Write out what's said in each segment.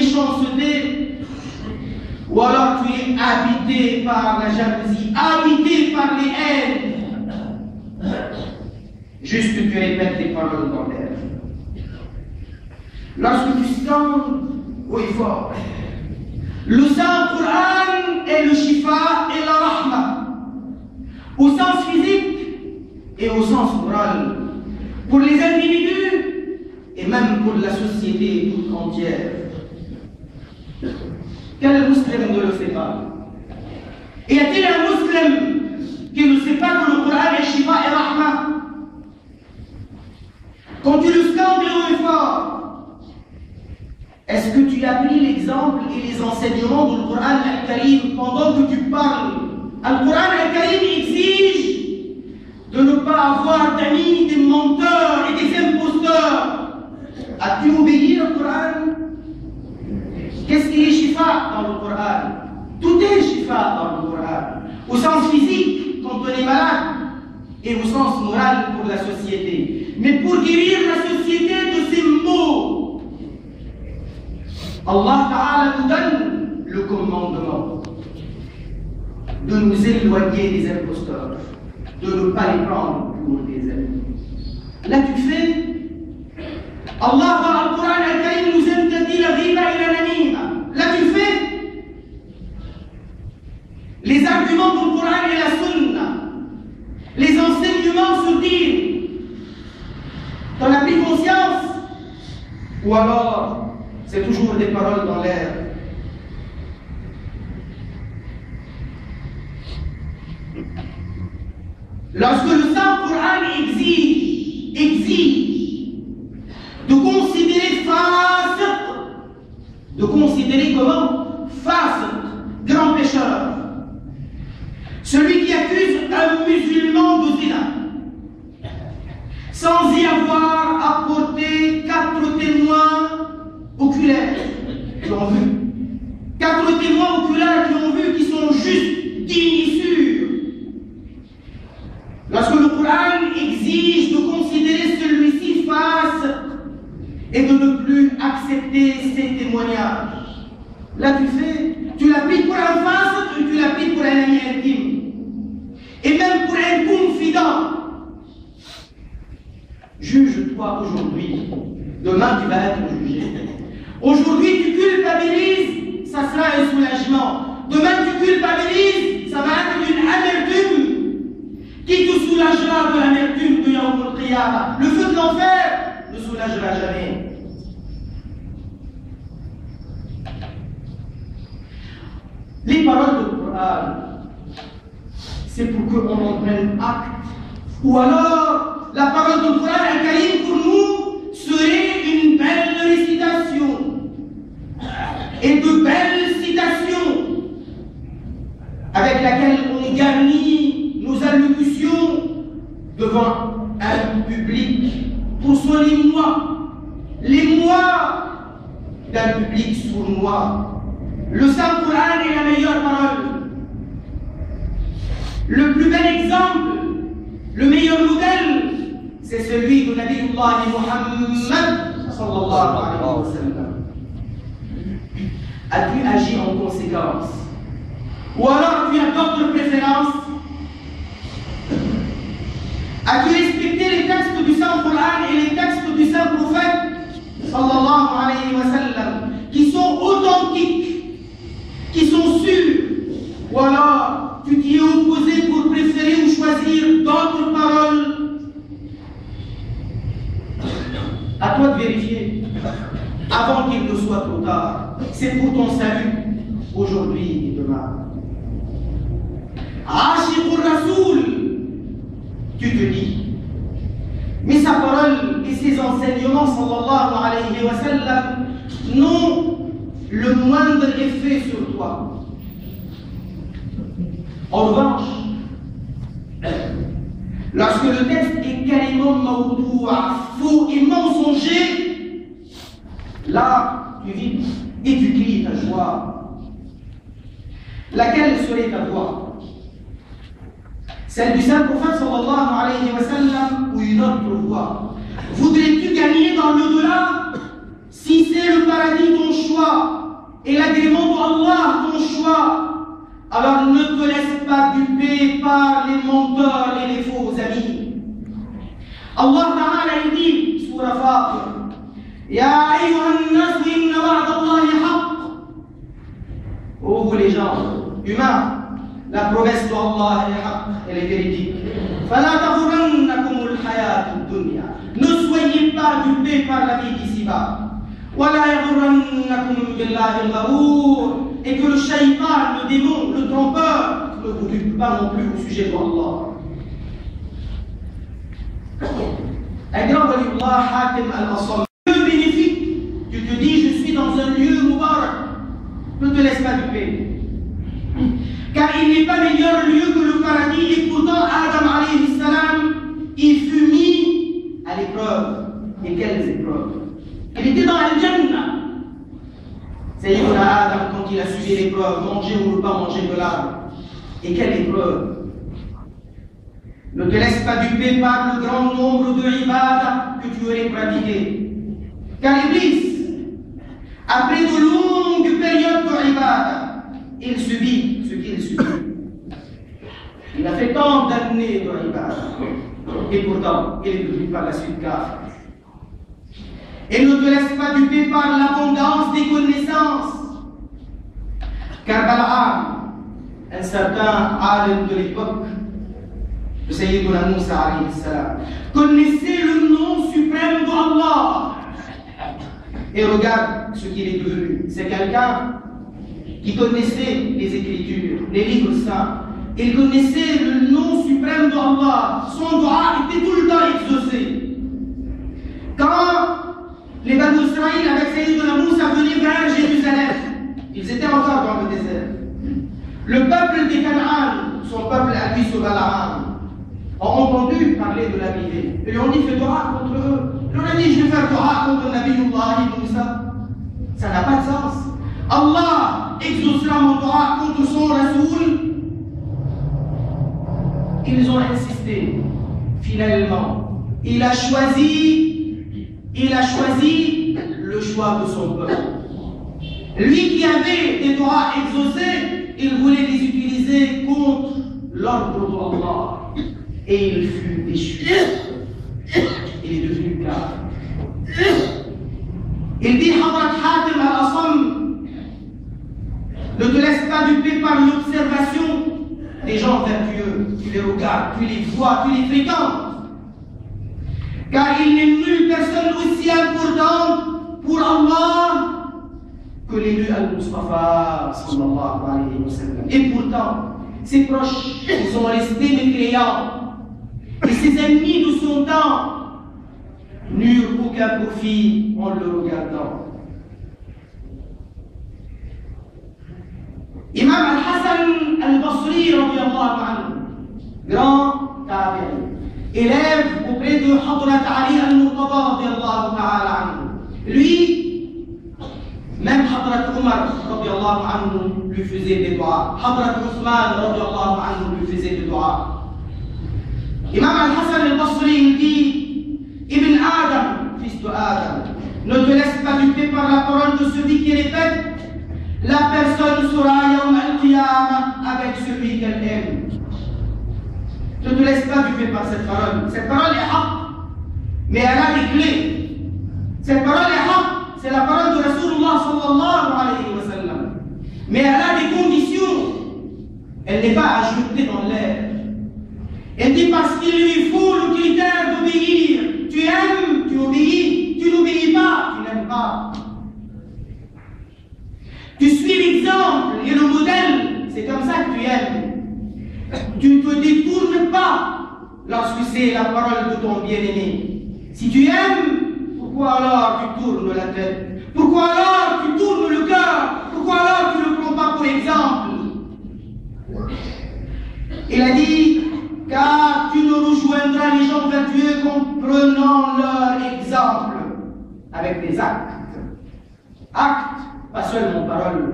méchanceté, ou alors tu es habité par la jalousie, habité par les haines. Juste que tu répètes les paroles dans l'air. Lorsque tu scandes, oui fort, le Saint-Coran est le shifa et la rahma, au sens physique et au sens moral, pour les individus et même pour la société toute entière. Quel musulman ne le sait pas? Y a-t-il un musulman qui ne sait pas que le Coran est shifa et rahma? Quand tu le scandes haut et fort, est-ce que tu as pris l'exemple et les enseignements du Coran al-Karim pendant que tu parles? Le Coran al-Karim exige de ne pas avoir d'amis, des menteurs et des imposteurs. As-tu obéi au Coran? Qu'est-ce qui est shifa dans le Coran? Tout est shifa dans le Coran. Au sens physique, quand on est malade, et au sens moral pour la société. Mais pour guérir la société de ces maux, Allah Ta'ala nous donne le commandement de nous éloigner des imposteurs, de ne pas les prendre pour des amis. Là tu fais, Allah dans le Coran al-Karim nous interdit la riba et la namima. Là tu fais les arguments du Coran et la Sunna, les enseignements sur Din. T'en as pris conscience? Ou alors c'est toujours des paroles dans l'air? Lorsque le Saint-Coran exige de considérer fasiq, de considérer comment? Fasiq, grand pécheur, celui qui accuse un musulman de zina, sans y avoir apporté 4 témoins oculaires qui ont vu. 4 témoins oculaires qui ont vu, qui sont juste dignes et sûrs. Lorsque le Coran exige de considérer celui-ci fasiq et de ne plus accepter ses témoignages, là tu l'as pris pour un fasiq ou tu l'as pris pour un ami intime, et même pour un confident. Juge-toi aujourd'hui, demain tu vas être jugé. Aujourd'hui tu culpabilises, ça sera un soulagement. Demain tu culpabilises, ça va être une amertume qui te soulagera de l'amertume de Yawm al-Qiyamah. Le feu de l'enfer ne soulagera jamais. Les paroles du Coran, c'est pour qu'on en prenne acte. Ou alors, la parole du Coran al-Karim pour nous serait une belle récitation et de belles citations avec laquelle on garnit nos allocutions devant un public pour son les mois d'un public sournois. Le Saint-Coran est la meilleure parole. Le plus bel exemple, le meilleur modèle, c'est celui de Nabiullah Muhammad sallallahu alayhi wa sallam. As-tu agi en conséquence? Ou alors tu as d'autres préférences? As-tu respecté les textes du Saint-Coran et les textes du Saint-Prophète sallallahu alayhi wa sallam, qui sont authentiques, qui sont sûrs? Ou alors tu t'y es opposé pour préférer ou choisir d'autres paroles? À toi de vérifier avant qu'il ne soit trop tard. C'est pour ton salut aujourd'hui et demain. Ashiqur Rasoul, tu te dis, mais sa parole et ses enseignements sallallahu alayhi wa sallam n'ont le moindre effet sur toi. En revanche, lorsque le texte est carrément mawdoua, faux et mensonger, là, tu vis et tu cries ta joie. Laquelle serait ta voix? Celle du Saint-Prophète sallallahu alayhi wa sallam ou une autre voix? Voudrais-tu gagner dans l'au-delà Si c'est le paradis ton choix et l'agrément d'Allah ton choix, alors ne te laisse pas duper par les menteurs et les faux amis. Allah Ta'ala dit, Surah Fatir, Ya ayyuhan nas inna wa'dallahi haqq. Oh vous les gens humains, la promesse d'Allah est haqq, elle est véridique. Fala taghurrannakumul hayatud dunya. Ne soyez pas dupés par la vie d'ici-bas. Wala yaghurrannakum billahi al-gharour. Et que le shaytan, le démon, le trompeur, ne vous dupe pas non plus au sujet d'Allah. Un grand waliullah, Hatim al-Asam, lieu bénéfique, tu te dis je suis dans un lieu mubarak, ne te laisse pas duper. Car il n'est pas meilleur lieu que le paradis, et pourtant Adam alayhi salam, il fut mis à l'épreuve. Et quelles épreuves? Il était dans Al-Jannah. Sayyidina Adam, quand il a subi l'épreuve, manger ou ne pas manger de l'arbre. Et quelle épreuve? Ne te laisse pas duper par le grand nombre de ibadah que tu aurais pratiqué. Car Iblis, après de longues périodes de ibadah, il subit ce qu'il subit. Il a fait tant d'années de ibadah. Et pourtant, il est devenu par la suite kafir. Et ne te laisse pas duper par l'abondance des connaissances. Car Bal'am, un certain alim de l'époque, le Sayyidina Moussa alayhi salam, connaissait le nom suprême d'Allah. Et regarde ce qu'il est devenu. C'est quelqu'un qui connaissait les Écritures, les livres saints. Il connaissait le nom suprême d'Allah. Son dua était tout le temps exaucé. Quand les Banu Israël avec Sayyidina Moussa venaient vers Jérusalem, ils étaient encore dans le désert. Le peuple des Canaan, son peuple à lui sur Balaam, ont entendu parler de l'arrivée. Ils lui ont dit fais dua contre eux. Ils ont dit je vais faire dua contre Nabiyullah Moussa. Ça n'a pas de sens. Allah exaucera mon dua contre son Rasoul. Ils ont insisté. Finalement, il a choisi le choix de son peuple. Lui qui avait des droits exaucés, il voulait les utiliser contre l'ordre d'Allah. Et il fut déchu. Il est devenu kafir. Il dit Hadrat Hatim al-Asam, ne te laisse pas duper par l'observation des gens vertueux. Tu les regardes, tu les vois, tu les fréquentes. Car il n'est nulle personne aussi importante pour Allah que l'élu al-Mustafa sallallahu alayhi wa sallam. Et pourtant, ses proches, ils sont restés mécréants. Et ses ennemis de son temps n'eurent aucun profit en le regardant. Imam al-Hassan al-Basri, grand tabi'i, élève auprès de Hadrat Ali al-Murtada, lui, même Hadrat Omar lui faisait des doigts, Hadrat Othman lui faisait des doigts. Imam al-Hassan al-Basri dit Ibn Adam, fils de Adam, ne te laisse pas duper par la parole de celui qui répète la personne sera Yawm al-Qiyamah avec celui qu'elle aime. Ne te laisse pas duper par cette parole. Cette parole est haq, mais elle a des clés. Cette parole est haq, c'est la parole de Rasulullah sallallahu alayhi wa sallam. Mais elle a des conditions. Elle n'est pas ajoutée dans l'air. Elle dit parce qu'il lui faut le critère d'obéir. Tu aimes, tu obéis. Tu n'obéis pas, tu n'aimes pas. Tu suis l'exemple et le modèle. C'est comme ça que tu aimes. Tu ne te détournes pas lorsque c'est la parole de ton bien-aimé. Si tu aimes, pourquoi alors tu tournes la tête? Pourquoi alors tu tournes le cœur? Pourquoi alors tu ne le prends pas pour exemple? Il a dit car tu ne rejoindras les gens vertueux qu'en prenant leur exemple avec des actes. Actes, pas seulement paroles.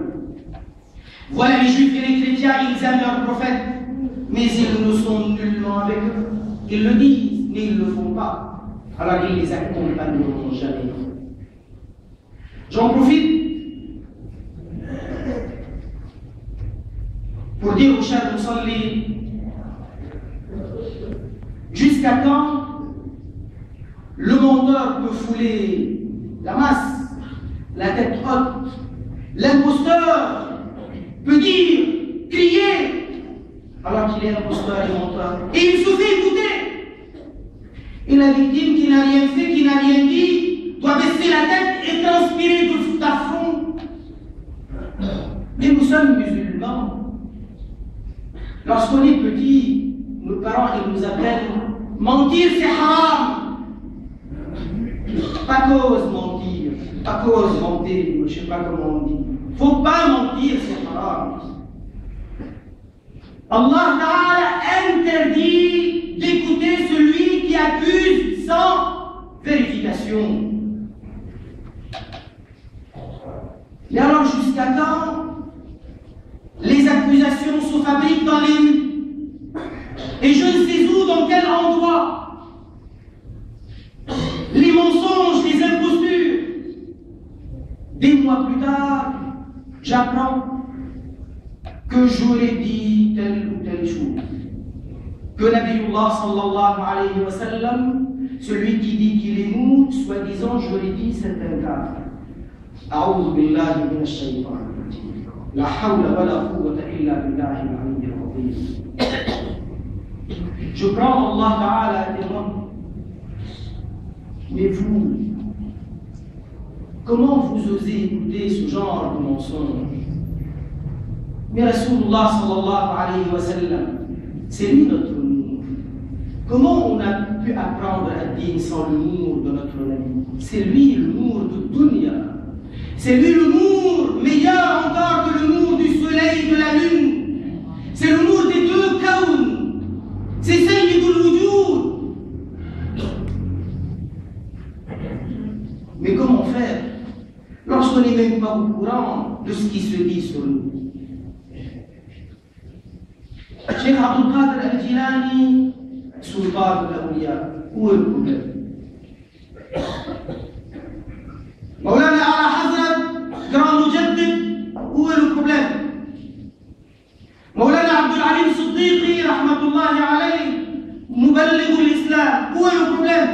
Voilà les juifs et les chrétiens, ils aiment leurs prophètes, mais ils ne sont nullement avec eux. Ils le disent, mais ils ne le font pas. Alors ils les accompagneront jamais. J'en profite pour dire aux chers musulmans, jusqu'à quand le menteur peut fouler la masse, la tête haute, l'imposteur peut dire, crier, alors qu'il est imposteur et menteur. Et il se fait écouter. Et la victime qui n'a rien fait, qui n'a rien dit, doit baisser la tête et transpirer tout à fond. Mais nous sommes musulmans. Lorsqu'on est petit, nos parents ils nous apprennent mentir c'est haram. Pas cause mentir, pas cause mentir, je ne sais pas comment on dit. Faut pas mentir, c'est haram. Allah Ta'ala interdit d'écouter celui qui accuse sans vérification. Et alors jusqu'à quand les accusations se fabriquent dans les rues? Et je ne sais où, dans quel endroit. Les mensonges, les impostures. Des mois plus tard, j'apprends que j'aurais dit telle ou telle chose. Que Nabiullah sallallahu alayhi wa sallam, celui qui dit qu'il est mou, soi-disant, j'aurais dit c'est un kafir. A'udhu billahi minash shaytan ar-rajim. La hawla wa la quwwata illa billahi al-'aliyyil 'azim. Je prends Allah Ta'ala à témoin. Mais vous, comment vous osez écouter ce genre de mensonge? Mais Rasulullah sallallahu alayhi wa sallam, c'est lui notre nour. Comment on a pu apprendre à dire sans le nour de notre Nabi? C'est lui le nour de dunya. C'est lui le nour, meilleur encore que le nour du soleil et de la lune. C'est le nour des deux kauns. C'est Sayyidul Wujud. Mais comment faire lorsqu'on n'est même pas au courant de ce qui se dit sur nous? Cheikh Abdul Qadir al-Jilani, Sultan al-Awliya, où est le problème? Maulana Ala Hazrat, Grand Mujaddid, où est le problème? Maulana Abdul Alim Siddiqi, rahmatullahi alayhi, Muballigh al-Islam, où est le problème?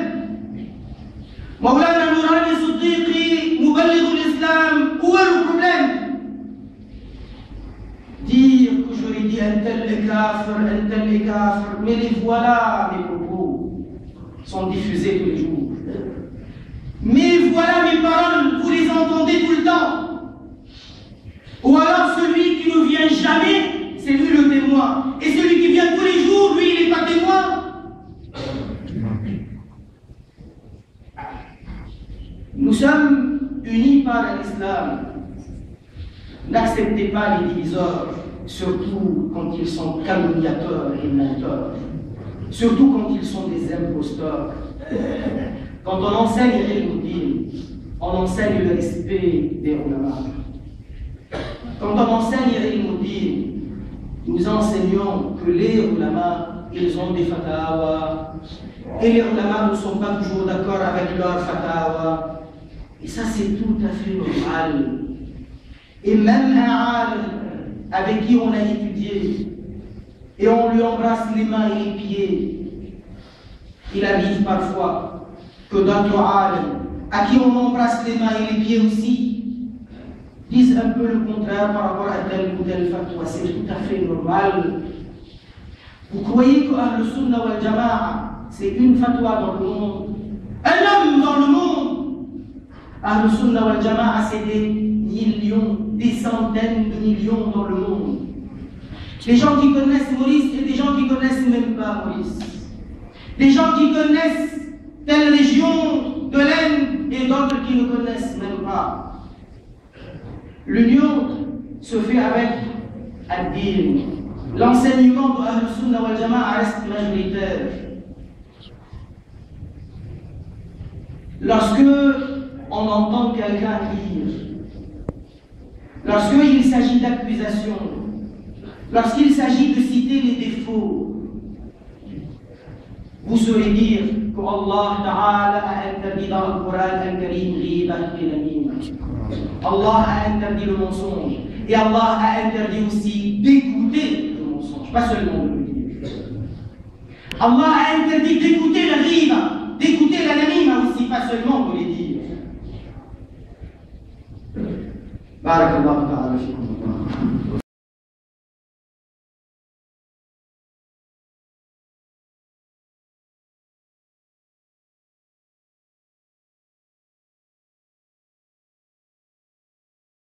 Maulana Nourani Siddiqi, Muballigh al-Islam, où est le problème? Dire que j'aurais dit un tel est kafir, un tel est kafir, mais les voilà, mes propos sont diffusés tous les jours. Mais voilà mes paroles, vous les entendez tout le temps. Ou alors celui qui ne vient jamais, c'est lui le témoin. Et celui qui vient tous les jours, lui, il n'est pas témoin. Nous sommes unis par l'islam. N'acceptez pas les diviseurs, surtout quand ils sont calomniateurs et menteurs, surtout quand ils sont des imposteurs. Quand on enseigne l'ilm, on enseigne le respect des ulama. Quand on enseigne l'ilm, nous enseignons que les ulama, ils ont des fatawa, et les ulama ne sont pas toujours d'accord avec leurs fatawa. Et ça, c'est tout à fait normal. Et même un alim avec qui on a étudié et on lui embrasse les mains et les pieds, il arrive parfois que d'autres alims à qui on embrasse les mains et les pieds aussi disent un peu le contraire par rapport à tel ou tel fatwa. C'est tout à fait normal. Vous croyez que Ahl Sunnah wal Jama'a c'est une fatwa dans le monde, un homme dans le monde? Ahl Sunnah wal Jama'a c'est des millions, des centaines de millions dans le monde. Des gens qui connaissent Maurice et des gens qui ne connaissent même pas Maurice. Des gens qui connaissent telle région de l'Inde et d'autres qui ne connaissent même pas. L'union se fait avec Ad-Din. L'enseignement de Ahl Sunnah wal Jama'a reste majoritaire. Lorsque on entend quelqu'un dire, lorsqu'il s'agit d'accusation, lorsqu'il s'agit de citer les défauts, vous saurez dire que Allah Ta'ala a interdit dans le Coran al-Karim ghiba et namima. Allah a interdit le mensonge. Et Allah a interdit aussi d'écouter le mensonge, pas seulement de le dire. Allah a interdit d'écouter la riba, d'écouter la namima aussi, pas seulement de les dire. Barakallahu ta'ala fikum.